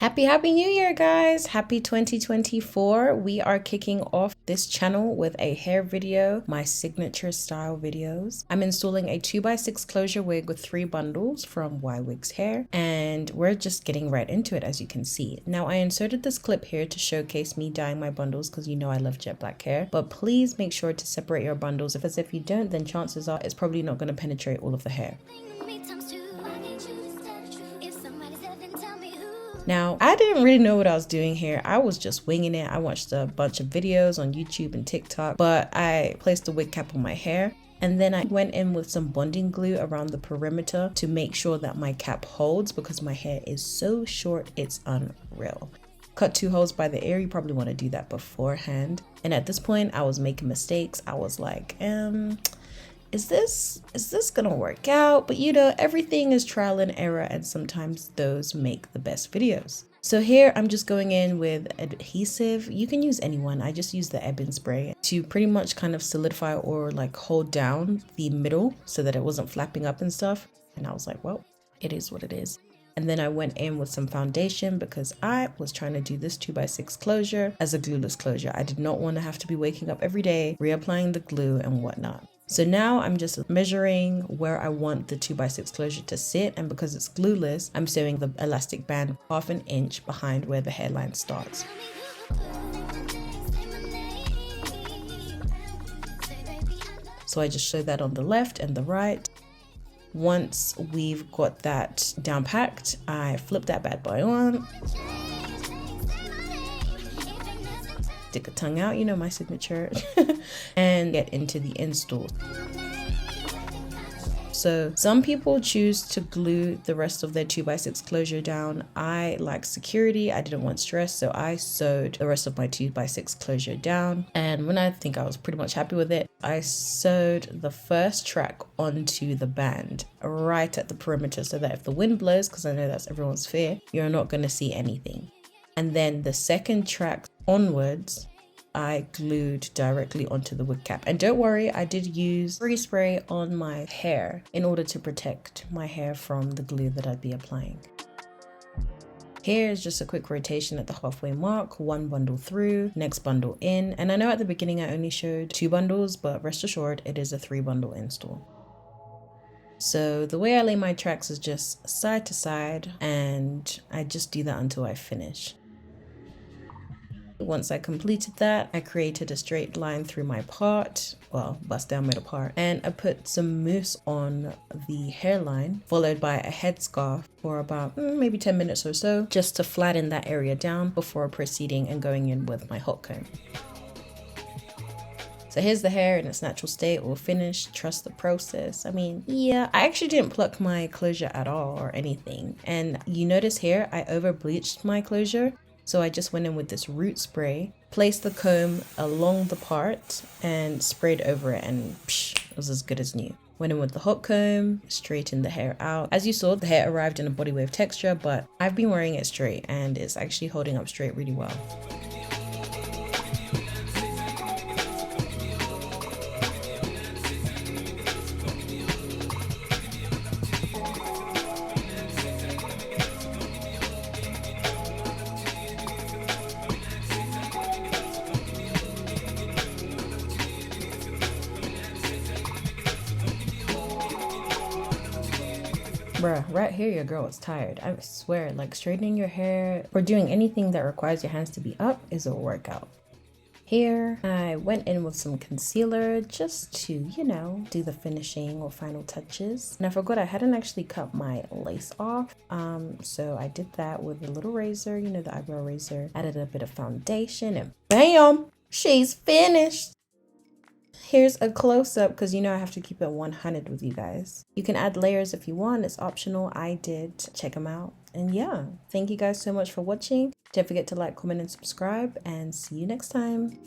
Happy New Year, guys. Happy 2024. We are kicking off this channel with a hair video, my signature style videos. I'm installing a 2x6 closure wig with 3 bundles from Ywigs hair, and we're just getting right into it, as you can see. Now, I inserted this clip here to showcase me dyeing my bundles because you know I love jet black hair, but please make sure to separate your bundles, because if you don't, then chances are it's probably not going to penetrate all of the hair. Now, I didn't really know what I was doing here. I was just winging it. I watched a bunch of videos on YouTube and TikTok, but I placed a wig cap on my hair. And then I went in with some bonding glue around the perimeter to make sure that my cap holds, because my hair is so short, it's unreal. Cut 2 holes by the ear. You probably want to do that beforehand. And at this point, I was making mistakes. I was like, is this gonna work out? But you know, everything is trial and error, and sometimes those make the best videos. So here I'm just going in with adhesive. You can use any one. I just use the Ebin spray to pretty much kind of solidify or like hold down the middle so that it wasn't flapping up and stuff. And I was like, well, it is what it is. And then I went in with some foundation because I was trying to do this 2x6 closure as a glueless closure. I did not want to have to be waking up every day, reapplying the glue and whatnot. So now I'm just measuring where I want the 2x6 closure to sit, and because it's glueless, I'm sewing the elastic band 1/2 inch behind where the hairline starts. So I just sew that on the left and the right. Once we've got that down packed, I flip that bad boy on. Stick a tongue out, you know my signature, and get into the install. So some people choose to glue the rest of their 2x6 closure down. I like security. I didn't want stress, so I sewed the rest of my 2x6 closure down. And when I think I was pretty much happy with it, I sewed the first track onto the band right at the perimeter so that if the wind blows, because I know that's everyone's fear, you're not going to see anything. And then the second track onwards, I glued directly onto the wig cap. And don't worry, I did use freeze spray on my hair in order to protect my hair from the glue that I'd be applying. Here is just a quick rotation at the halfway mark, 1 bundle through, next bundle in. And I know at the beginning I only showed 2 bundles, but rest assured it is a 3 bundle install. So the way I lay my tracks is just side to side, and I just do that until I finish. Once I completed that, I created a straight line through my part, well, bust down middle part, and I put some mousse on the hairline, followed by a headscarf for about maybe 10 minutes or so, just to flatten that area down before proceeding and going in with my hot comb. So here's the hair in its natural state, all finished. Trust the process. I mean, yeah, I actually didn't pluck my closure at all or anything. And you notice here, I over bleached my closure. So I just went in with this root spray, placed the comb along the part and sprayed over it, and it was as good as new. Went in with the hot comb, straightened the hair out. As you saw, the hair arrived in a body wave texture, but I've been wearing it straight and it's actually holding up straight really well. Bruh, right here your girl is tired. I swear, like straightening your hair or doing anything that requires your hands to be up is a workout. Here, I went in with some concealer just to, you know, do the finishing or final touches. And I forgot I hadn't actually cut my lace off. So I did that with a little razor, you know, the eyebrow razor. Added a bit of foundation and bam, she's finished. Here's a close-up because you know I have to keep it 100 with you guys. You can add layers if you want, it's optional. I did. Check them out. And yeah, thank you guys so much for watching. Don't forget to like, comment, and subscribe, and see you next time.